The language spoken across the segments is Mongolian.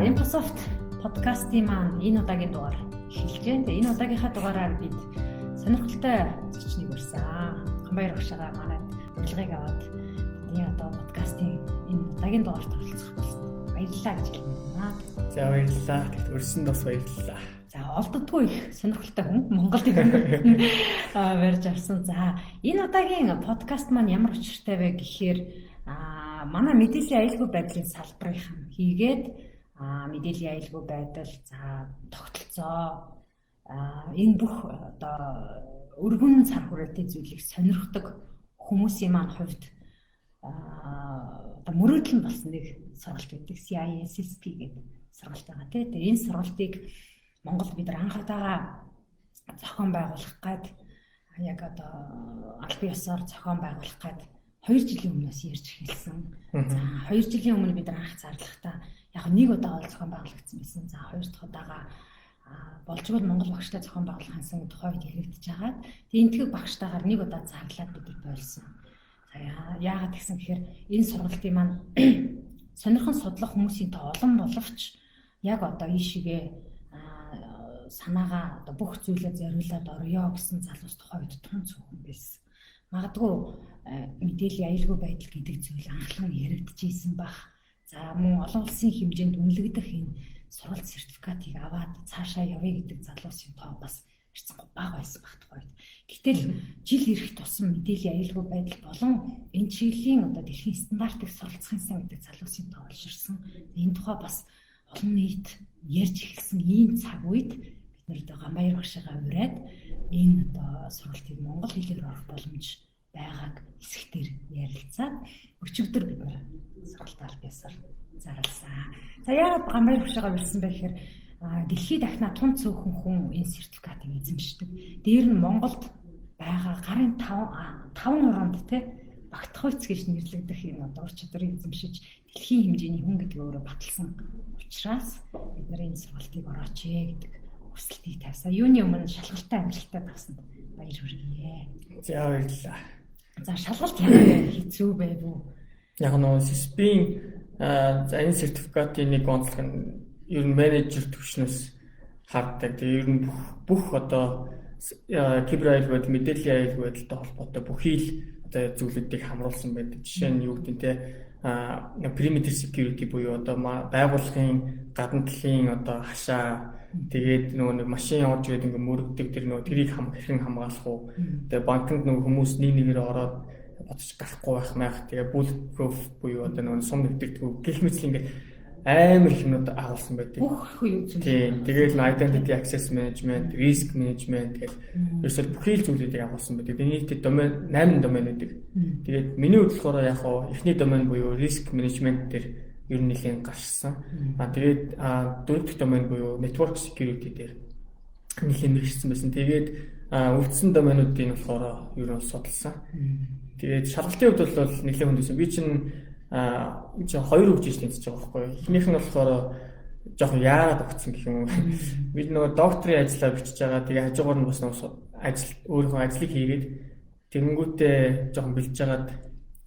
Microsoft подкастын маань энэ удаагийн дугаар эхэлж байна. Тэгээ энэ удаагийнхаа дугаараар бид сонирхолтой зочныг урьсан. Хамбаяр багшаа манайд урилгыг аваад бидний одоо подкастын энэ удаагийн дугаарт оролцох болсон. Баярлалаа гэж хэлмээр. За баярлалаа. Урьсан бас баярлалаа. За олддоггүй их сонирхолтой хүн Монголд барьж авсан. За энэ удаагийн подкаст маань ямар учиртай вэ гэхээр манай мэдээллийн аюулгүй байдлын салбарын хийгээд мэдээллийн аюулгүй байдал, за тогтолцоо энэ бүх одоо өргөн цар хүрээтэй зүйлийг сонирхдаг хүмүүсийн маань хувьд одоо мөрөөдөл нь болсон нэг сургалт байдаг. CISSP гэдэг сургалт байгаа тийм. Тэгээ энэ сургалтыг Монголд бид анхудаага зохион байгуулах гээд яг одоо аль биесээр зохион байгуулах гээд 2 жилийн өмнөөс ярьж эхэлсэн. За 2 жилийн өмнө бид анх зарлахдаа яг нэг удаа ол зохион байгуулагдсан байсан. За 2 дахь удаага болжгүй Монгол багштай зохион байгуулах хансан тухайд яригдж байгаа. Тэгээ энтгэг багштайгаар нэг удаа зарлаад бид болсон. За яагаад гэсэн гэхээр энэ сургалтын маань сонирхон судлах хүмүүсийн тоо олон боловч яг одоо ийшээгээ санаагаа одоо бүх зүйлээ зориулаад орё гэсэн залуус тухайд тун цөөхөн байсан. Магадгүй мэдээллийн аюулгүй байдал гэдэг зүйл анхлан яригдчихсэн баг. За мөн олон улсын хэмжээнд үнэлэгдэх энэ сургалт сертификатыг аваад цаашаа явъя гэдэг залуусын тоо бас ирцэн бага байсан баг тухайд. Гэтэл жил ирэх тусам мэдээллийн аюулгүй байдал болон энэ чиглэлийн одоо дэлхийн стандартыг суралцахын сан гэдэг залуусын тоо олширсан. Энэ тухай бас олон нийт ярьж эхэлсэн ийм цаг үед бид нарт Гамбаяр багшаа ураад энэ одоо сургалтыг монгол хэлээр орох боломж байгааг хэсэгтэр ярилцаад өчигдөр бид нар сургалт албасаар зарласан. За яагаад Гамбаяр багшаа урьсан бэ гэхээр дэлхийд дахна тун цөөхөн хүн энэ сертификатыг эзэмшдэг. Дээр нь Монголд байгаа гарын 5 орнд те багтахуйц гэж нэрлэгдэх энэ одоо ур чадварыг эзэмшиж дэлхийн хэмжээний хүн гэдэг өөрөө баталсан учраас бид нар энэ сургалтыг орооч гэдэг хүсэлтийг тавьсан. Юуны өмнө шалгалтай амжилттай тавьсан баяр хүргэе. За баярлалаа. За шалгалт ямар хэцүү байв уу? Яг нь SISP-ийн за энэ сертификатын нэг онцлог нь ер нь менежер төвшнөөс харддаг. Тэгээ ер нь бүх одоо кибер аюулгүй байдал, мэдээллийн аюулгүй байдалтай холбоотой бүхий л одоо зүйлүүдийг хамруулсан байдаг. Жишээ нь юу гэдэг те perimeter security буюу одоо байгууллагын гадна талын одоо хашаа тэгээд нөгөө нэг машин явуулж байгаад ингээ мөрөгдөг тэр нөгөө тэрийг хэрхэн хамгаалах уу. Тэгээд банкнд нөгөө хүмүүс нэг нэгээр ороод бодож гарахгүй байх маяг. Тэгээд bulletproof буюу одоо нөгөө сум нэвтэрдэг гэх мэт ингээ амар их юмнууд агуулсан байдаг. Тийм. Тэгээд identity access management, risk management гэх ерөөсөө бүхий л зүйлүүдийг агуулсан байдаг. Нийтдээ домен 8 домен байдаг. Тэгээд миний бодлохоор яг эхний домен буюу risk management дээр ер нь нэлийн гарчсан. Тэгээд дөрөв дэх домен буюу network security дээр нэлийн мэргэжсэн байсан. Тэгээд үлдсэн доменуудыг болохоор ер нь судалсан. Тэгээд шалгалтын хувьд бол нэлийн хүндсэн. Би чинь хоёр хөгжиж тэнцэж байгаа байхгүй. Эхнийх нь болохоор жоохон яарад өгсөн гэх юм уу. Бид нөгөө докторийн ажлаа бичиж байгаа. Тэгээ хажуугаар нь бас өөрийнхөө ажлыг хийгээд тэгэнгүүтээ жоохон бэлж жагаад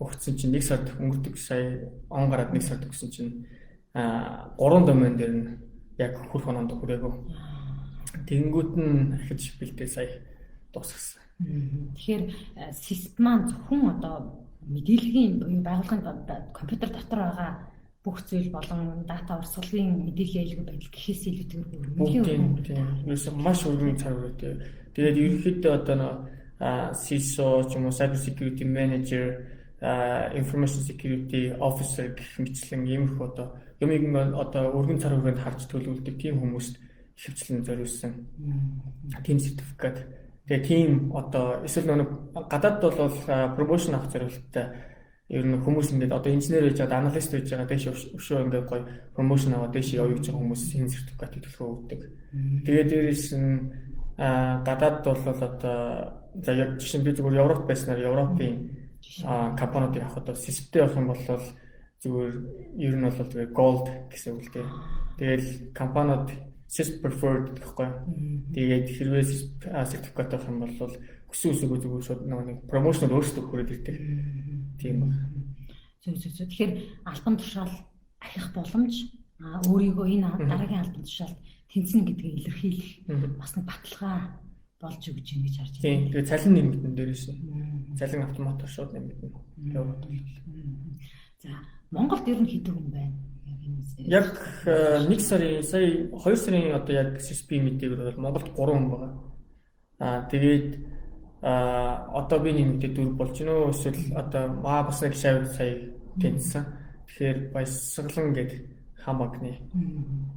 өгсөн чинь 1 сард өнгөрдөг сая он гараад 1 сард өгсөн чинь 3 домен дээр нь яг хүрх ононд хүрээгүй. Тэгэнгүүт нь ахиж бэлдээ сая дуусгасан. Тэгэхээр SISP маань зөвхөн одоо мэдээллийн буюу байгууллагын компьютер дотор байгаа бүх зүйл болон дата урсгалын мэдээллийн аюулгүй байдал гэхээс илүүтэйгээр нөлөөлсөн. Ерөөсөө маш өргөн цаг үүтэй. Тэгээд ерөнхийдөө одоо CISO ч юм уу cyber security manager, information security officer гэх мэтлэн иймэрхүү одоо юмыг одоо өргөн цар хүрээнд харж төлөвлөдөг тийм хүмүүст ихэвчлэн зориулсан. Тийм сертификат. Тэгээ тийм одоо эсвэл нэг гадаад бол промошн авах зорилготой ер нь хүмүүс ингээд одоо инженер байж байгаа, аналист байж байгаа дэш өшөө ингээд гоё промошн аваад дэш явж байгаа хүмүүс энэ сертификатыг төлөхөө өгдөг. Тэгээ дээрээс нь гадаад бол одоо за яг жишээ нь би зүгээр Европ байснаар Европын компаниудыг авахд SISP-тэй явах юм бол зүгээр ер нь бол зүгээр gold гэсэн үг л дээ. Тэгэл компаниуд SISP preferred гэхгүй. Тэгээд хэрвээ сертификат авах юм бол хүссэн үсээгөө зүгээр шууд нэг промошнод өөрсдөө хүрээд ирдэг. Тийм ба. Зөв. Тэгэхээр албан тушаал ахих боломж өөрийгөө энэ дараагийн албан тушаалд тэнцэнэ гэдгийг илэрхийлэх бас нэг баталгаа болж өгч юм гэж харж байна. Тийм. Тэгээ цалин нэмэгдэн дээрээс нь. Цалин автоматар шууд нэмэгдэн. Европод. За Монголд ер нь хэдэн хүн байна? Яг 1 сарын сая 2 сарын одоо яг SSP мэдээгээр бол Монголд 3 хүн байгаа. Тэгээд одоо би нэмэгдээд 4 болж байна уу? Эсвэл одоо бас нэг шавь сая тэнцсэн. Тэгэхээр Баясгалан гэдэг хаан банкны.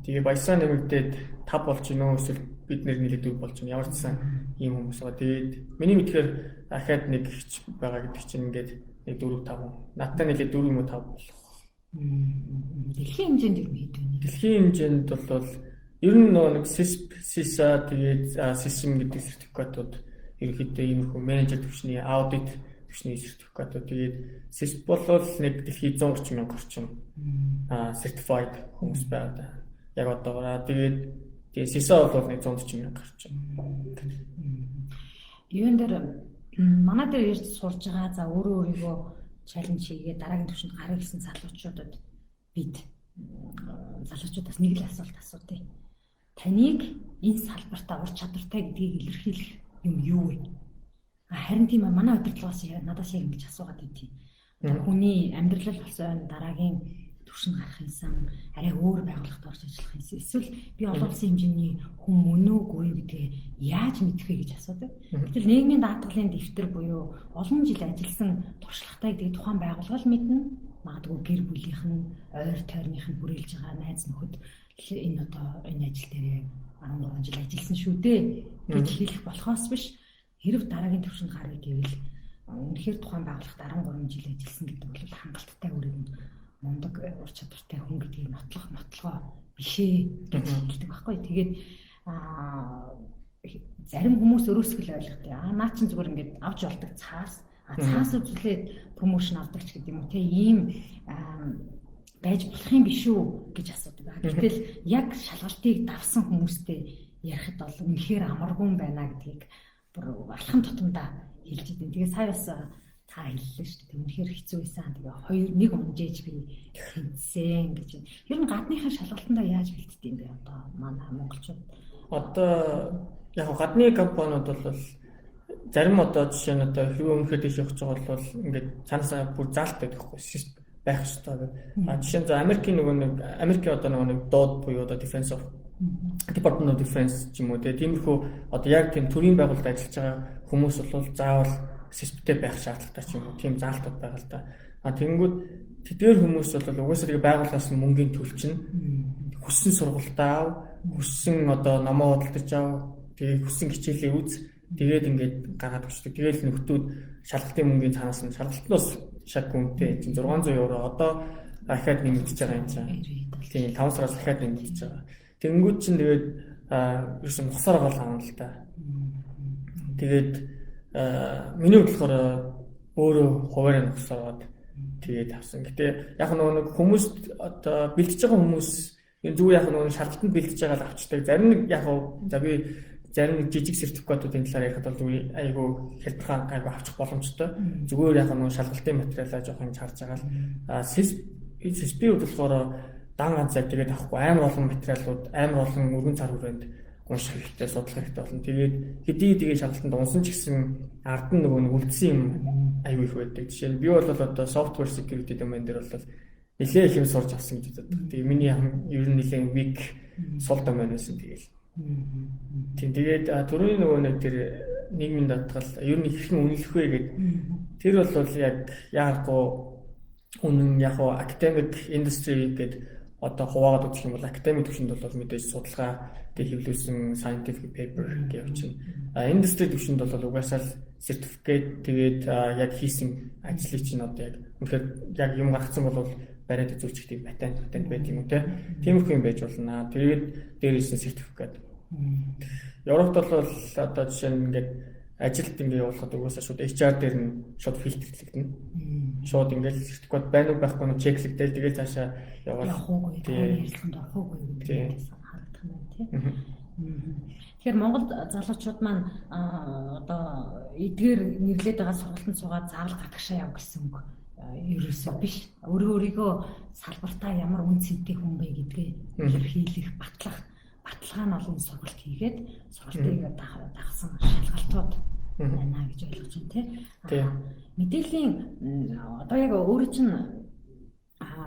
Тэгээ Баясаа нэмэгдээд 5 болж байна уу? Эсвэл бид нэлээд 4 болж байна. Ямар ч сан ийм хүмүүс байгаа. Тэгээд миний мэдхээр ахаад нэг ихч байгаа гэдэг чинь ингээд нэг 4 5 хүн. Надтай нэлээд 4 юм уу 5 болох. Дэлхийн хэмжээнд ер нь хэд вэ? Дэлхийн хэмжээнд бол ер нь нэг CISP, CISA тэгээд SISM гэдэг сертификатууд ерөнхийдөө иймэрхүү менежер төвчний аудит төвчний сертификатууд тэгээд CISP бол нэг дэлхийд 130 мянга орчим certified хүмүүс байгаа. Яг одоогоо тэгээд CISA бол нэг 140 мянга орчим. Юун дээр манай дээр ирж сурж байгаа за өөрийгөө чаленж хийгээд дараагийн түвшинд гарах гэсэн залуучуудад бид залуучуудаас нэг л асуулт асуудъя. Таныг энэ салбартаа ур чадвартай гэдгийг илэрхийлэх юм юу вэ? Харин тийм манай удирдлагаас надаас яг ингэж асуугаад байдгийг. Хүний амьдрал болсон дараагийн түвшинд гарах юмсан арай өөр байгууллагад орж ажиллах юмсан эсвэл би олон улсын хэмжээний хүн мөн үгүй гэдгээ яаж мэдэх вэ гэж асуудаг. Гэтэл нийгмийн даатгалын дэвтэр буюу олон жил ажилласан туршлагатай гэдэг тухайн байгууллага л мэднэ. Магадгүй гэр бүлийнх нь ойр тойрных нь хүрээлж байгаа найз нөхөд энэ одоо энэ ажил дээр 13 жил ажилласан шүү дээ гэж хэлэх болохоос биш хэрв дараагийн түвшинд гарах гэвэл үнэхээр тухайн байгууллагт 13 жил ажилласан гэдэг бол хангалттай өрөөнд мундаг ур чадвартай хүн гэдгийг нотлогоо бишээ гэж хэлдэг байхгүй. Тэгээд зарим хүмүүс өрөөсгөл ойлгохтой. Наа чин зүгээр ингээд авч болдог цаас. Цаас үзүүлээд промошн авдаг ч гэдэг юм уу. Тэ ийм байж болох юм биш үү гэж асуудаг. Гэтэл яг шалгалтыг давсан хүмүүстэй ярихад бол үнэхээр амаргүй байна гэдгийг бүр алхам тутамдаа хэлж идэв. Тэгээд сая бас та хэллээ шүү дээ. Үнэхээр хэцүү байсан. Тэгээ нэг унжээж би тэнцсэн гэж. Ер нь гадныхаа шалгалтандаа яаж бэлддэг юм бэ одоо манай монголчууд? Одоо яг гадны компаниуд бол зарим одоо жишээ нь одоо хэрвээ өмнөхөд дэш явж байгаа бол ингээд цаанасаа бүр заалттай байхгүй байх ёстой. Жишээ нь Америкийн Америкийн одоо нэг доод буюу одоо Defense of Department of Defense ч юм уу тиймэрхүү одоо яг тийм төрийн байгууллагад ажиллаж байгаа хүмүүс бол заавал системтэй байх шаардлагатай ч юм уу тийм заалтууд байгаа л да. Тэгэнгүүт тэдгээр хүмүүс бол угаасаа тэгээ байгууллагаас мөнгөний төлчин хүссэн сургалтаа ав, хүссэн одоо номоо худалдаж ав, тэгээ хүссэн хичээлээ үз, тэгээд ингээд гаргаад өгчдөг. Тэгээл нөхдүүд шалгалтын мөнгөний цаанаас нь шалгалтнаас шаг үнэтэй чинь 600 евро одоо дахиад нэмэгдэж байгаа юм чинь. Тийм 5 сараас дахиад нэмэгдэж байгаа. Тэнгүүд чинь тэгээд ерөөсөн мухсаар гол хаана л та. Тэгээд миний бодлохоор өөрөө хуваарь нөхсөрөөд тэгээд авсан. Гэтэ яг нэг хүмүүс одоо бэлтэж байгаа хүмүүс энэ зүгээр яг нэг шалгалтанд бэлтэж байгаа л авчдаг. Зарим нэг яг за би зарим нэг жижиг сертификатуудын талаар ярихад бол айгүй хэлбэрхан айгүй авчих боломжтой. Зүгээр яг нэг шалгалтын материалаа жоохон харж байгаа л SSP бодлохоор дан ганц яг тэгээд авахгүй амар олон материалууд амар олон өргөн цар хүрээнд унших хэрэгтэй, судлах хэрэгтэй болно. Тэгээд хэдий тэгээ шалгалтанд унсан ч гэсэн ард нь нөгөө үлдсэн юм аюу их байдаг. Жишээ нь би бол одоо software security domain дээр бол нэлээд их юм сурч авсан гэж боддог. Тэгээ миний ер нь нэлээд weak сул domain байсан тэгээл. Тэгээд түрүүний нөгөө нэг тэр нийгмийн даатгал ер нь хэрхэн үнэлэх вэ гэдэг. Тэр бол яг яахгүй үнэн яг academic industry гэдэг одоо хуваагаад үзэх юм бол академик төвшөнд бол мэдээж судалгаа тэг хэвлүүлсэн scientific paper гэж байна. Industry төвшөнд бол угаасаа л certificate тэгээд яг хийсэн ажлыг чинь одоо яг үнэхээр яг юм гаргацсан бол бариад үзүүлчих тийм патент байт юм уу те. Тиймэрхүү юм байж болно. Тэгээд дээрээс нь сертификат. Европт бол одоо жишээ нь ингээд ажилд ингээд явуулахад угаасаа шууд HR дээр нь шууд фильтрлэгдэнэ. Шууд ингээд сертификат байна уу байхгүй нь чеклэгдэл тэгээд цаашаа явуулах. Ярилцлаганд орохгүйг гэдэг харагдах юм тийм. Тэгэхээр Монгол залуучууд маань одоо эдгээр нэрлээд байгаа сургалтанд суугаад заавал гадагшаа яв гэсэн үг ерөөсөө биш. Өөрийгөө салбартаа ямар үн цэнтэй хүн бэ гэдгээ илэрхийлэх, баталгаа нь олон сургалт хийгээд сургалтыг дагсан шалгалтууд байна гэж ойлгож байна тий. Мэдээллийн одоо яг өөрөө чинь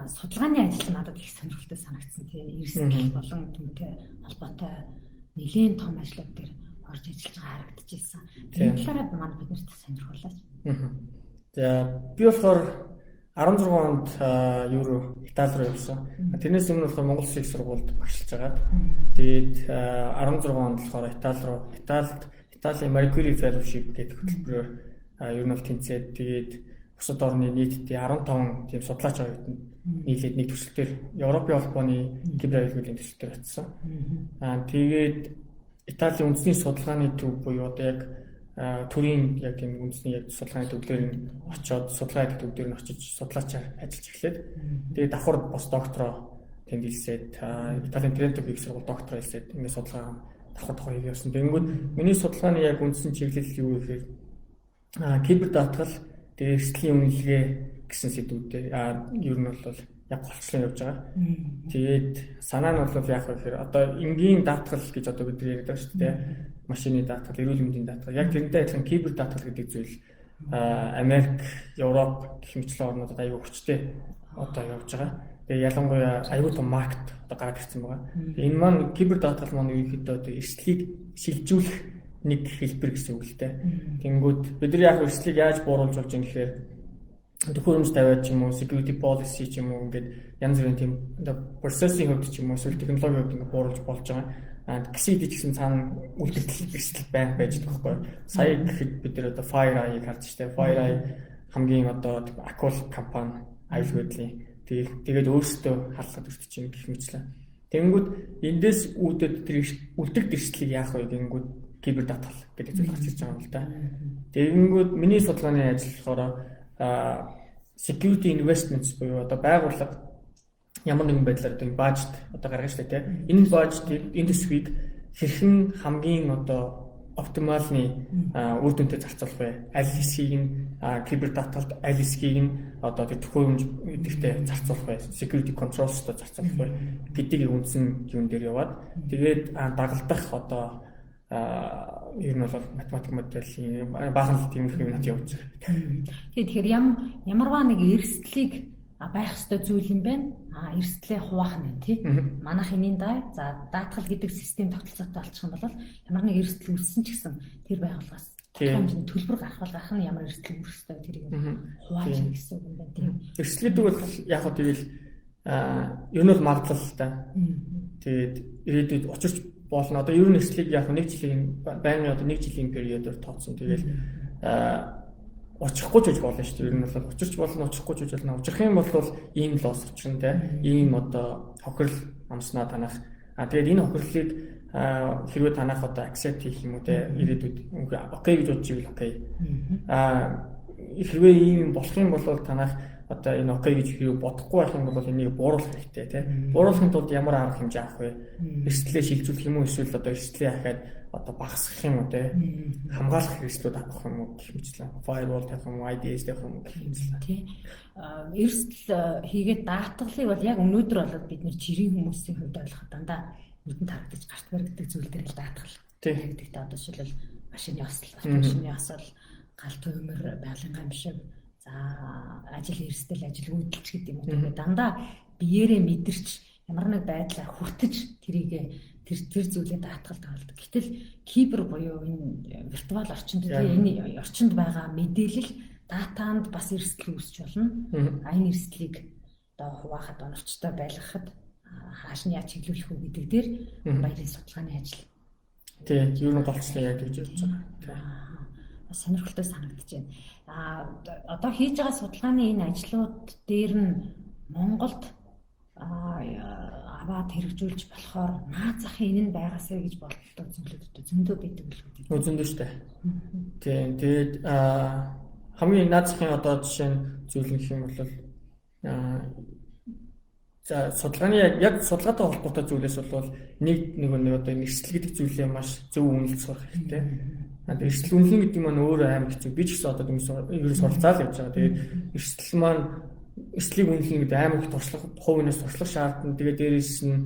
судалгааны ажил надад их сонирхолтой санагдсан тий. Эрсдэл болон түүнтэй холбоотой нэлийн том ажлууд дээр орж ажиллаж байгаа харагдчихсан. Энэ талаараа манай биднэрт сонирхолтой. За би болохоор 16 онд евро Итали руу явсан. Тэрнээс өмнө болохоор Монгол Улсын их сургуульд багшилж байгаа. Тэгээд 16 онд болохоор Италийн Marie Fellowship гэдэг хөтөлбөрөөр ер нь бол тэнцээд тэгээд бусад орны нийтдээ 15 тийм судлаач оюутанд нийлээд нэг төсөлтөөр Европын холбооны кибер аюулгүйн төсөлтөөр очсон. Тэгээд Италийн үндэсний судалгааны төв буюу одоо яг төрийн яг тийм үндэсний яг судалгааны төвлөр нь очиод судалгааны төвдөр нь очиж судлаачаар ажиллаж эхлээд тэгээд давхар бос доктороо тэнд хэлсээд Италийн Тренто их сургууль доктороо хэлсээд ингээд судалгаа давхар явуулсан. Тэгэнгүүт миний судалгааны яг үндсэн чиглэл юу гэхээр кибер даатгал тэгээд эрсдлийн үнэлгээ гэсэн сэдвүүдээр ер нь бол яг голчлон явж байгаа. Тэгээд санаа нь бол яг гэхээр одоо энгийн даатгал гэж одоо бид ярьдаг шүү дээ. Машины даатгал, эрүүл мэндийн даатгал. Яг тэрнтэй адилхан кибер даатгал гэдэг зүйл Америк, Европ гэх мэтлэн орнуудад аюул хүчтэй одоо явж байгаа. Тэгээ ялангуяа аюул том маркет одоо гараад ирсэн байгаа. Энэ маань кибер даатгал маань ерөнхийдөө одоо эрсдлийг шилжүүлэх нэг хэлбэр гэсэн үг л дээ. Тэнгүүд бид нар яг эрсдлийг яаж бууруулж болж байгаа юм гэхээр төхөөрөмж тавиад ч юм уу, security policy ч юм уу ингээд янз бүрийн тийм processing хувьд ч юм уу, эсвэл технологийн хувьд ингээд бууруулж болж байгаа. Гэсэн гэсэн цаана үлдэгдэл эрсдэл байх байж байгаа байхгүй. Сая гэхэд бид нар одоо FireEye-ыг харж штэ. FireEye хамгийн одоо акул компани аюулгүйдлийн тэгээд өөрсдөө харлахад өртөж чинь гэх мэтлээ. Тэнгүүд эндээс үүдээд тэр үлдэгдэл эрсдлийг яах вэ гэнгүүт кибер даатгал гэдэг зүйл гарч ирж байгаа юм л да. Тэнгүүд миний судалгааны ажил болохоор security investments буюу одоо байгууллага ямар нэгэн байдлаар одоо бажет одоо гаргаж штэ тий. Энэ бажетыг индустриг хэрхэн хамгийн одоо оптималны үр дүнтэй зарцуулах вэ? Аль хэсгийг нь кибер даатгалд, аль хэсгийг нь одоо төхөөрөмж гэдэгтэй зарцуулах вэ? Security controls-тэй зарцуулах вэ? Гэдгийг үндсэн юм дээр яваад тэгээд дагалдах одоо ер нь бол математик моделийн баахан тиймэрхүү юмнууд явж байгаа. Тэгэхээр ямарваа нэг эрсдлийг байх ёстой зүйл юм байна. Эрсдлээ хуваах нь тий. Манайх энийн даатгал гэдэг систем тогтолцоотой болчих юм бол ямар нэг эрсдэл үүссэн ч гэсэн тэр байгууллагаас хэмжээний төлбөр гарах нь ямар эрсдэл үүсэхтэй тэрийг хувааж гэсэн үг юм байна тий. Эрсдлүүд бол яг хөө тэгэл ер нь бол магадлал л да. Тэгээд ирээдүйд учирч болно. Одоо ер нь эрсдлийг яг нэг жилийн байнгын одоо нэг жилийн периодоор тооцсон. Тэгэл очихгүй ч гэж болно шүү дээ. Ер нь бол учирч болно, очихгүй ч гэж болно. Очих юм бол ийм л осчихно те. Ийм одоо хохирол амснаа танах. Тэгээд энэ хохирлыг хэрвээ танах одоо accept хийх юм уу те. Ирээдүйд окей гэж бодчих ивэл окей. Хэрвээ ийм болох юм бол танах одоо энэ окей гэж хэрвээ бодохгүй байх юм бол энийг бууруулах хэрэгтэй те. Бууруулахын тулд ямар арга хэмжээ авах вэ? Эрсдлээ шилжүүлэх юм уу эсвэл одоо эрсдлээ ахаад одоо багасгах юм уу те. Хамгаалах хэрэгслүүд авах юм уу гэх мэтлээ. Firewall тавих юм уу, IDS тавих юм уу гэх мэтлээ. Тий. Эрсдэл хийгээд даатгалыг бол яг өнөөдөр болоод бид нэр жирийн хүмүүсийн хувьд ойлгоход дандаа нүдэнд харагдаж гарт баригддаг зүйл дээр л даатгал. Тэгдэг та одоо жишээлбэл машины осол, автомашины осол, галт өмөр, байгалийн гамшиг, за ажил эрсдэл, ажил үйлдэлч гэдэг юм уу. Тэгээд дандаа биеэрээ мэдэрч ямар нэг байдлаар хүртэж тэр зүйлээ даатгал тавалдаг. Гэтэл кибер буюу энэ виртуал орчинд энэ орчинд байгаа мэдээлэл датанд бас эрсдэл үүсч болно. Энэ эрсдлийг одоо хуваахад оновчтой байлгахад хааш нь яаж чиглүүлэх үү гэдэг дээр баялаг судалгааны ажил. Тийм, ер нь голцлоо яг гэж бодож байгаа. Сонирхолтой санагдаж байна. Одоо хийж байгаа судалгааны энэ ажлууд дээр нь Монголд аваад хэрэгжүүлж болохоор наад захын энэ нь байгаасаа гэж бодлоо зүйлүүд зөндөө байдаг л үү? Зөндөө шүү дээ. Тийм. Тэгээд хамгийн наад захын одоо жишээ нь зүйл гэх юм бол За судалгааны яг судалгаатай холбоотой зүйлээс бол нэг одоо энэ эрсдэл гэдэг зүйлээ маш зөв үнэлж сурах хэрэгтэй. Эрсдэл үнэлнэ гэдэг нь өөрөө амар хэцүү. Би ч гэсэн одоо ер нь суралцаад явж байгаа. Тэгээд эрсдлийг үнэлнэ гэдэг амар их туршлага, хувийнээс туршлага шаардна. Тэгээд дээрээс нь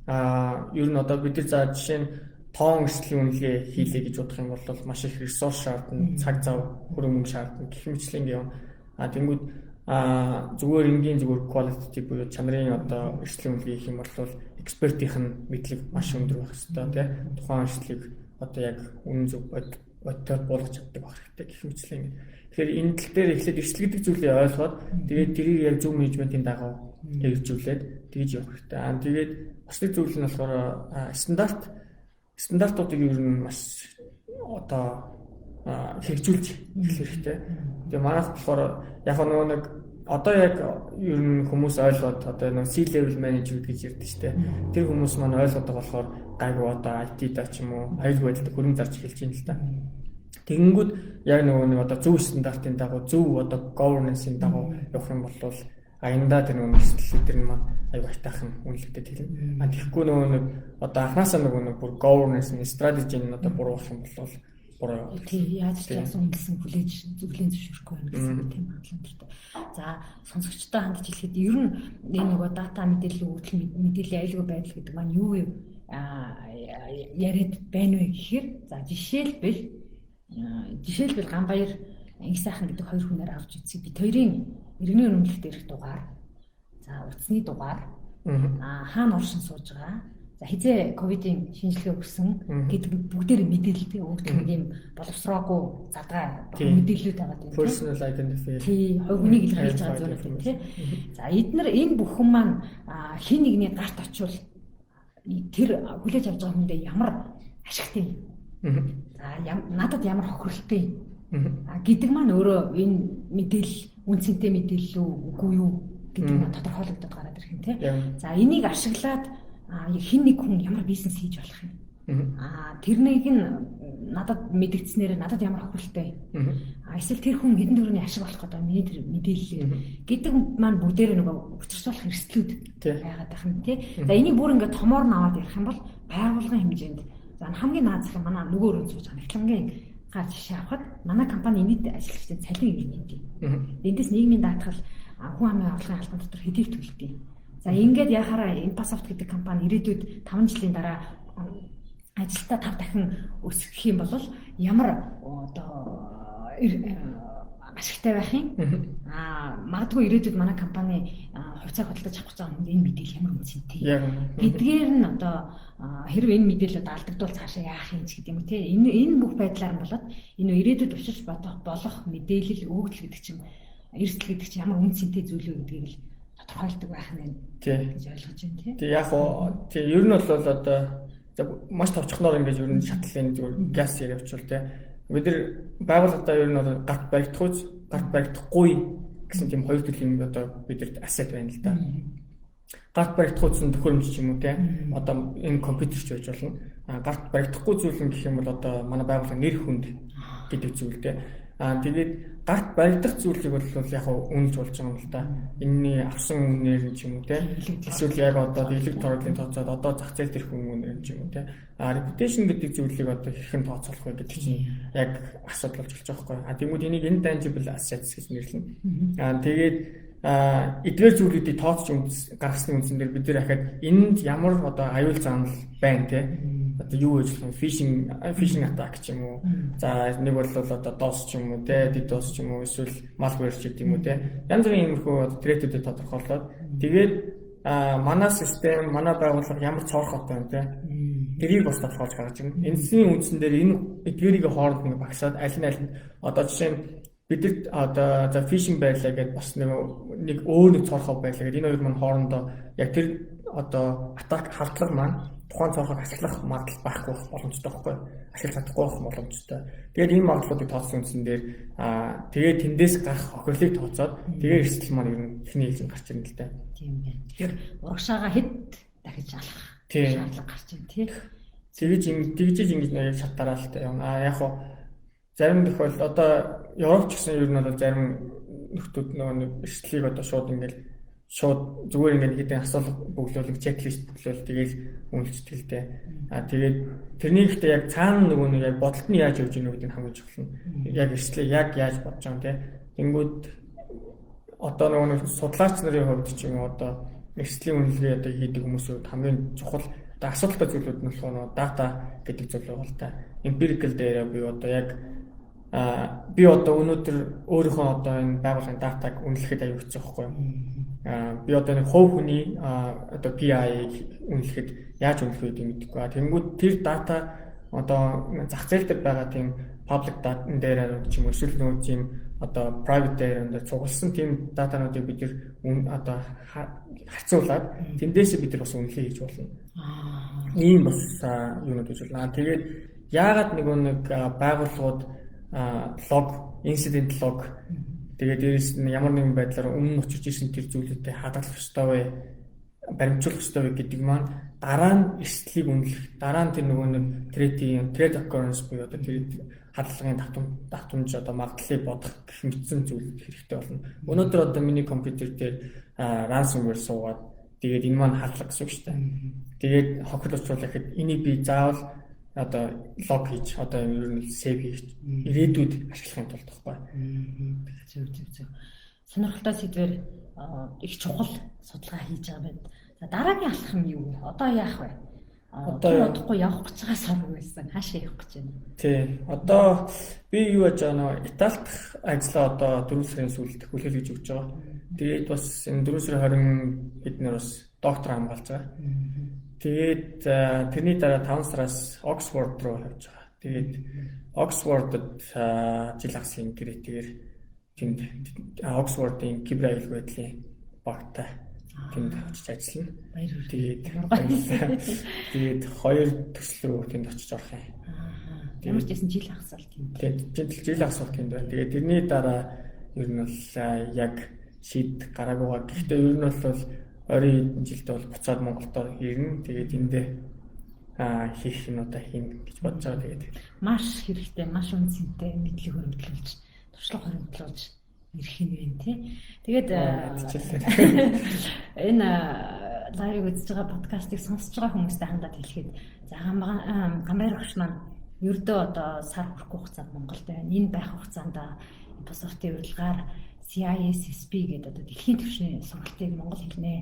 ер нь одоо бид нар за жишээ нь тоон эрсдлийн үнэлгээ хийлээ гэж бодох юм бол маш их ресурс шаардна, цаг зав, хөрөнгө шаардна гэх мэтлэн юм. Тэнгүүд зүгээр энгийн зүгээр quality буюу чанарын одоо эрсдлийн үнэлгээ хийх юм бол экспертийнх нь мэдлэг маш өндөр байх хэрэгтэй тийм тухайн эрсдлийг одоо яг үнэн зөв бодтоор болгож чаддаг байх хэрэгтэй гэх мэтлэн. Тэгэхээр энэ тал дээр эхлээд эрсдэл гэдэг зүйлийг ойлгоод тэгээд тэрийг яг зөв менежментийн дагуу хэрэгжүүлээд тэгж явах хэрэгтэй. Тэгээд бас нэг зүйл нь болохоор стандартуудыг ер нь маш одоо хэрэгжүүлж эхлэх хэрэгтэй. Тэгээ манайх болохоор яг нэг одоо яг ер нь хүмүүс ойлгоод одоо нэг C-level management гэж ярьдаг шүү дээ. Тэр хүмүүс маань ойлгоод байгаа болохоор гайгүй одоо IT-да ч юм уу аюулгүй байдалд хөрөнгө зарж эхэлж байна л да. Тэгэнгүүт яг нэг одоо зөв стандартын дагуу зөв одоо governance-ийн дагуу явах юм бол аяндаа тэр нэг эрсдэл нь маань аюул айтаахан үнэлэгдээд хэлнэ. Тэгэхгүй нэг одоо анхаасаа нэг бүр governance-ийн strategy-ийн одоо буруу болох юм бол тий яаж ч яасан үнэлсэн зөвлөлийн зөвшөөрөхгүй байна гэсэн тийм хандлагатай. За сонсогчтой хандж хэлэхэд ер нь энэ нөгөө дата мэдээлэл өгөгдөл мэдээллийн аюулгүй байдал гэдэг маань юу яриад байна вэ гэхээр за жишээлбэл Ганбаяр Инх сайхан гэдэг хоёр хүнээр авч үзье. Бид хоёрын иргэний үнэмлэх дээрх дугаар. За утасны дугаар. Хаана оршин сууж байгаа. За хизээ ковидын шинжилгээ өгсөн гэдэг бүгдээр мэдээлэлтэй өгдөг нэг юм боловсроогүй задгаа мэдээлэлүүд байгаа тийм. Personal identity. Тий, хувийг илэрхийлж байгаа зүйлүүд тийм тий. За эдгээр энэ бүхэн маань хин нэгний гарт очивол тэр хүлээж авч байгаа хүндээ ямар ашигтай юм. За надад ямар хохирлттой юм. Гэдэг маань өөрөө энэ мэдээлэл үнцэнтэй мэдээлэл үгүй юу гэдэг нь тодорхойлогдоод гараад ирэх юм тий. За энийг ашиглаад хин нэг хүн ямар бизнес хийж болох юм. Тэрнийг нь надад мэдгдснээр надад ямар хохирлттой юм. Эсвэл тэр хүн хэдэн төгрөгийн ашиг болох гэдэг миний тэр мэдээлэл гэдэг маань бүгдээр нөгөө учирсуулах эрсдлүүд байгаад байх юм тий. За энийг бүр ингээд томоор нь аваад ярих юм бол байгууллагын хэмжээнд за хамгийн наазах нь манай нөгөө өрөөнд сууж байгаа эхлэнгийн гар жишээ авахад манай компани нийт ашиглагчдын цалин юм гэдэг. Эндээс нийгмийн даатгал хүн амын орлогын албан дотор хэдийг төлдөг. За ингээд яхаараа Impassoft гэдэг компани ирээдүйд 5 жилийн дараа ажилтаа 5 дахин өсгөх юм бол ямар одоо ашигтай байх юм? Магадгүй ирээдүйд манай компани хувьцааг худалдаж авах гэж байгаа юм энэ мэдээлэл ямар үнцэнтэй. Эдгээр нь одоо хэрвээ энэ мэдээлэлд алдагдвал цаашаа яах юм ч гэдэг юм те. Энэ бүх байдлаар болоод энэ ирээдүйд учирч болох мэдээлэл өгөгдөл гэдэг чинь эрсдэл гэдэг чинь ямар үнцэнтэй зүйл үү гэдгийг л тодорхойлдог байх нь гэж ойлгож байна тий. Тэг яг тий ер нь бол одоо маш товчхоноор ингэж ер нь шатлалын зүгээр газ явуучвал тий бид нар байгууллагатаа ер нь бол гарт баригдахгүй гэсэн тийм хоёр төрлийн одоо бидэрт асset байна л да. Гарт баригдахгүйсэн төхөөрөмж ч юм уу тий одоо энэ компьютер ч байж болно. Гарт баригдахгүй зүйл нь гэх юм бол одоо манай байгууллага нэр хүнд гэдэг зүйл тий. Тэгээд гарт баригдах зүйлийг бол яг үнэлж болж байгаа юм л да. Энэний авсан үнээр ч юм уу те. Эсвэл яг одоо дэлгэц торгодлын тооцоод одоо зах зээл төрх үнээр ч юм уу те. Reputation гэдэг зүйлийг одоо хэрхэн тооцоолох вэ гэдэг чинь яг асуудал болж байгаа байхгүй. Тэгмүүд энийг intangible assets гэж нэрлэнэ. Тэгээд эдгээр зүйлүүдийг тооцож гаргасны үндсэн дээр бид нэр ахад энд ямар одоо аюул заанал байна те. Одоо юу гэж phishing attack ч юм уу. За нэг бол одоо DOS ч юм уу те, DDoS ч юм уу эсвэл malware ч гэдэг юм уу те. Янз бүрийн иймэрхүү threat-үүдийг тодорхойлоод тэгээд манай систем, манай байгууллага ямар цоорхотой юм те. Тэрийг бас тодорхойлж гаргаж ирнэ. Энэсийн үндсэн дээр энэ эдгээрийг хооронд нэг багсаад аль нь одоо жишээ нь бидэрт одоо за phishing байлаа гэдээ бас нэг өөр нэг цоорхоо байлаа гэдэг энэ хоёр маань хоорондоо яг тэр одоо атак хардлага маань тухайн цоорхог ашиглах магадлал байхгүй боломжтой байхгүй ашиглаж чадахгүй байх боломжтой. Тэгээд энэ магадлалуудыг тооцсон үндсэн дээр тэгээд тэндээс гарах хохирлыг тооцоод тэгээд эрсдэл маань ер нь ихний хэлж гарч ирнэ л дээ. Тийм байна. Тэгэхээр урагшаага хэд дахиж алах шаардлага гарч байна тий. Тэгж ингэж шатараа л дээ. Яг хоо зарим тохиолдолд одоо Европч гэсэн ер нь бол зарим нөхдүүд нөгөө эрсдлийг одоо шууд ингээл шууд зүгээр ингээд хэдэн асуулга бөглүүлэг чеклист бөглөөл тэгээд үнэлцдэг л дээ. Тэгээд тэрний ихтэй яг цаана нөгөө нэг яг бодолт нь яаж явж ийнө гэдэг нь хамгийн чухал нь. Яг эрсдлээ яг яаж бодож байгаа юм те. Тэнгүүд одоо нөгөө нэг судлаач нарын хувьд ч юм уу одоо эрсдлийн үнэлгээ одоо хийдэг хүмүүсүүд хамгийн чухал одоо асуудалтай зүйлүүд нь болохоор дата гэдэг зүйл байгаа л та. Empirical data буюу одоо яг би одоо өнөөдөр өөрийнхөө одоо энэ байгууллагын датаг үнэлэхэд аюул хэцүү байхгүй юу? Би одоо нэг хувь хүний одоо PI-ыг үнэлэхэд яаж үнэлэх вэ гэдэг мэдэхгүй. Тэнгүүд тэр дата одоо зах зээл дээр байгаа тийм public data дээр ч юм уу эсвэл нөгөө тийм одоо private дээр цугласан тийм датануудыг бид нэр одоо харьцуулаад тэндээсээ бид нар бас үнэлгээ хийж болно. Ийм бас юунууд гэж болно. Тэгээд яагаад нэг байгууллагууд лог, incident log тэгээд дээрэс нь ямар нэгэн байдлаар өмнө очиж исэн тэр зүйлүүдэд хадгалах ёстой вэ? Баримжуулах ёстой вэ гэдэг маань дараа нь эрсдлийг үнэлэх, дараа нь тэр нөгөө нэг trade occurrence буюу одоо тэр хадгалагын давтамж одоо магадлалыг бодох гэх мэтсэн зүйл хэрэгтэй болно. Өнөөдөр одоо миний компьютер дээр ransomware суугаад тэгээд энэ маань хадлаг гэсэн үг шүү дээ. Тэгээд хохирлуулах гэхэд энийг би заавал одоо лог хийж одоо ер нь сейв хийж ирээдүйд ашиглахын тулд байхгүй. Зөв. Сонирхолтой сэдвэр их чухал судалгаа хийж байгаа байна. За дараагийн алхам юу вэ? Одоо яах вэ? Одоо удахгүй явах гэж байгаа сар байсан. Хаашаа явах гэж байна? Тий. Одоо би юу яаж байгаа нөө Италид ажиллаа одоо 4 сарын сүүлд хүлээлгэж өгч байгаа. Тэгээд бас энэ 4 сарын 20 эднэр бас доктор хамгаалж байгаа. Тэгээд тэрний дараа 5 сараас Оксфорд руу явж байгаа. Тэгээд Оксфордод жил хасын гэрээтэйгээр тэнд Оксфордын кибер аюулгүй байдлын багтай тэнд очиж ажиллана. Тэгээд 2 төсөл рүү тэнд очиж орох юм. Ямар ч гэсэн жил хагасвал тэнд. Тэгээд жил хагасвал тэнд байна. Тэгээд тэрний дараа ер нь бол яг шийд гараагүй. Гэхдээ ер нь бол 20 жилд бол буцаад Монголд ирнэ. Тэгээд эндээ хийх юм одоо хийн гэж бодож байгаа. Тэгээд маш хэрэгтэй, маш үнцэнтэй мэдлэг хөрвүүлж, туршлага хөрвүүлж ирэх юм байна тий. Тэгээд энэ лайвыг үзэж байгаа подкастыг сонсож байгаа хүмүүстэй хандаад хэлэхэд за гамбайр багш маань ердөө одоо сар хүрэхгүй хугацаанд Монголд байна. Энэ байх хугацаанд Microsoft-ийн урилгаар CISSP гэдэг одоо дэлхийн түвшний сургалтыг монгол хэлнээ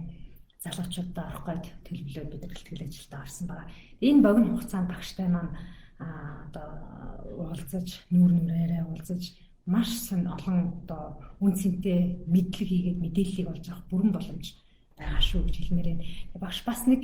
залуучуудад орох гээд төлөвлөөд бид бэлтгэл ажилдаа орсон байгаа. Энэ богино хугацаанд багштай маань одоо уулзаж, нүүрээрээ уулзаж маш олон одоо үнцэнтэй мэдлэг хийгээд мэдээллийг олж авах бүрэн боломж байгаа шүү гэж хэлмээр байна. Багш бас нэг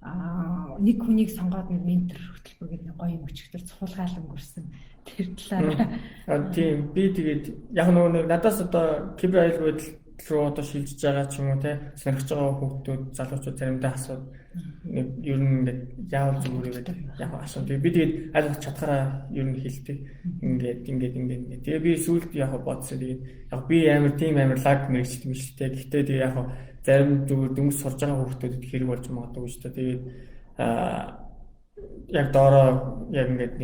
хүнийг сонгоод нэг ментор хөтөлбөр гэдэг нэг гоё юм өчигдөр цухалгаал өнгөрсөн. Тэр талаар тийм би тэгээд яг нөгөө надаас одоо кибер аюулгүй байдал руу одоо шилжиж байгаа ч юм уу те сонирхож байгаа хүүхдүүд залуучууд заримдаа асууд нэг ер нь ингээд яавал зүгээр гэдэг яг асуу. Тэгээд би тэгээд аль чадхаараа ер нь хэлдэг. Ингээд. Тэгээд би сүүлд яг бодсон. Тэгээд яг би амар лаг мэрэгчлээ мэдлээ. Гэхдээ тэгээд яг зарим зүгээр дүнс сурж байгаа хүүхдүүдэд хэрэг болж магадгүй шүү дээ. Тэгээд яг доороо яг ингээд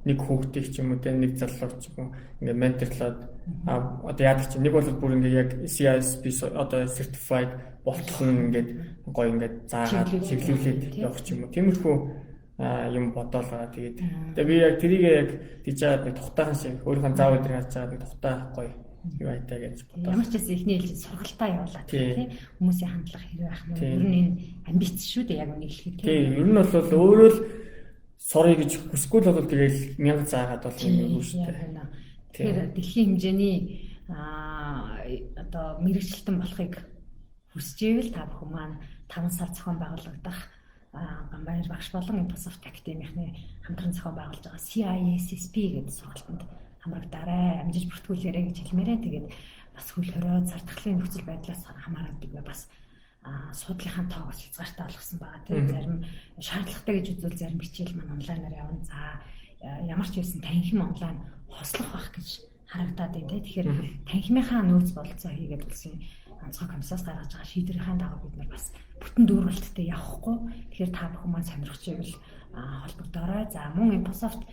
нэг хүүхдийг ч юм уу те нэг залууч ч юм уу ингээд менторлоод одоо яадаг чи нэг бол бүр ингээд яг CISP одоо certified болох нь ингээд гоё ингээд заагаад чиглүүлээд явах ч юм уу тиймэрхүү юм бодоол байгаа. Тэгээд би яг тэрийг яг тийж байгаа нэг тухтайхан шиг өөрийнхөө заав өдрийг харж байгаа нэг тухтай гоё юу айтаа гэж бодлоо. Ямар ч гэсэн эхний ээлжид сургалтаа явуулаад тийм хүмүүсийн хандлага хэрэг байх нь ер нь энэ амбиц шүү дээ яг үнийг хэлэхэд тийм ер нь бол өөрөө л сорой гэж хүсгүй л бол тэгэл 1000 заагаад бол юм шүү дээ. Тэгэхээр дэлхийн хэмжээний одоо мэрэгчлэлтэн болохыг хүсэж ивэл та бүхэн маань 5 сар зохион байгуулагдах гамбайр багш болон Microsoft Academy-ийн хамтран зохион байгуулж байгаа CISSP гэдэг сургалтанд хамрагдаарай. Амжилт бүртгүүлээрэй гэж хэлмээрээ. Тэгээд бас хөл хорой зардахлын нөхцөл байдлаас хамаарат бас суудлынхаа тоогоос хязгаартай болгосон байгаа. Тэгээд зарим шаардлагатай гэж үзвэл зарим хичээл маань онлайнаар явна. За ямар ч байсан танхим онлайн хослох байх гэж харагдаад байна. Тэгэхээр танхимынхаа нөөц бололцоо хийгээд үлсэн онцгой комиссаас гаргаж байгаа шийдвэрийн дагуу бид нар бас бүтэн дүүрэлттэй явахгүй. Тэгэхээр та бүхэн маань сонирхож ивэл холбогдоорой. За мөн Microsoft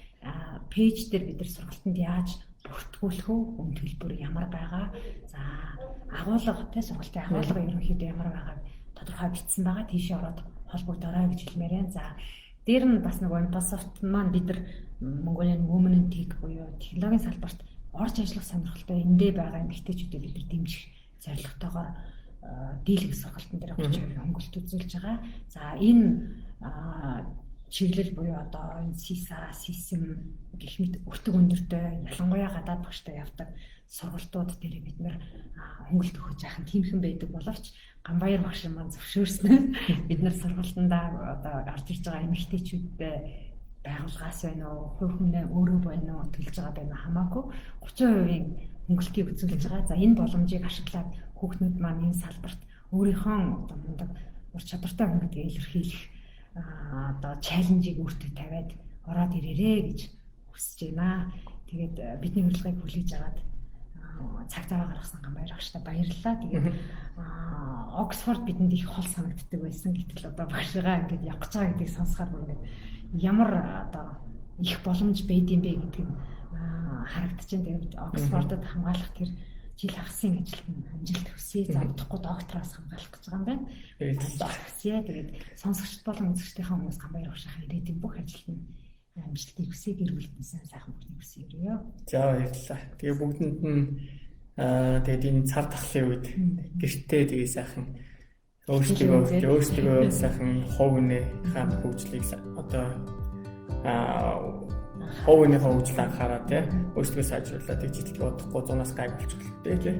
пэйж дээр бид нар сургалтанд яаж бүртгүүлэх үү, үн төлбөр ямар байгаа. За агуулга тий сургалтын агуулга ерөнхийдөө ямар байгааг тодорхой бичсэн байгаа. Тийшээ ороод холбогдорой гэж хэлмээр байна. За дээр нь бас нэг Microsoft маань бид нар Mongolian Women in Tech буюу технологийн салбарт орж ажиллах сонирхолтой эндээ байгаа эмэгтэйчүүдийг бид нар дэмжих зорилготойгоор дийлэх сургалтын дээр 30% хөнгөлт үзүүлж байгаа. За энэ чиглэл буюу одоо энэ CISA, SISM гэх мэт өртөг өндөртэй ялангуяа гадаад багштай явдаг сургалтууд дээр бид нар хөнгөлт өгөх яахан тиймхэн байдаг боловч Ганбаяр багш маань зөвшөөрснээр бид нар сургалтандаа одоо гарч ирж байгаа эмэгтэйчүүдтэй байгууллагаас байна уу, хувь хүнээ өөрөө байна уу төлж байгаа байна хамаагүй 30% хөнгөлтийг үзүүлж байгаа. За энэ боломжийг ашиглаад хүүхнүүд маань энэ салбарт өөрийнхөө одоо мундаг ур чадвартай хүн гэдгийг илэрхийлэх одоо чаленжийг өөртөө тавиад ороод ирээрээ гэж хүсэж байна. Тэгээд бидний урилгыг хүлээж аваад цаг зав гаргасан Ганбаяр багштай баярлалаа. Тэгээд Оксфорд бидэнд их хол санагддаг байсан. Гэтэл одоо багшгаа ингээд явах гэж байгаа гэдгийг сонсохоор бүр ингээд ямар одоо их боломж байдсан бэ гэдгийг харагдчихээн. Тэгээд Оксфордод хамгаалах тэр жил хагасын ажилтны амжилт хүсье. За удахгүй доктороос хамгаалах гэж байгаа юм байна. Хүсье. Тэгээд сонсогчд болон үзэгчдийнхээ хүмүүс Ганбаяр багшийнхаа ирээдүйн бүх ажилтны амжилтыг хүсье, гэр бүлтэн сайхан бүхнийг хүсье өрөө. За баярлалаа. Тэгээ бүгдэнд нь тэгээд энэ цар тахлын үед гэртээ тэгээ сайхан өөрсдөө сайхан ховны хаан хөгжлийг одоо ховны хөгжлийг анхаараа тий өөрсдөө сайжруулаад ижил бодохгүй 100-аас гайг болчихлоо тий.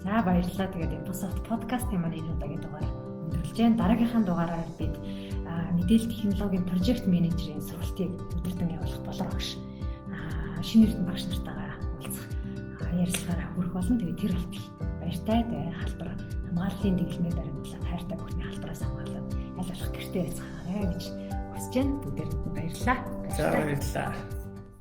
За баярлалаа. Тэгээд Microsoft podcast-ийн маань энэ удаагийн дугаар өндөрлж байна. Дараагийнхаа дугаараар бид мэдээлэл технологийн прожект менежерийн сургалтыг өдөртөн явуулах болор багш шинэ эрдэнэ багш нартайгаа уулзах ярилцлагаараа хүрэх болно. Тэгээд тэр болтол баяртай. Тэгээд халбар хамгааллын дэглэмээр баримтлан хайртай бүхний халбараас хамгаалаад аль болох гэртээ яцгаарай гэж хүсэж байна. Бүгдээрээ баярлалаа. За баярлалаа.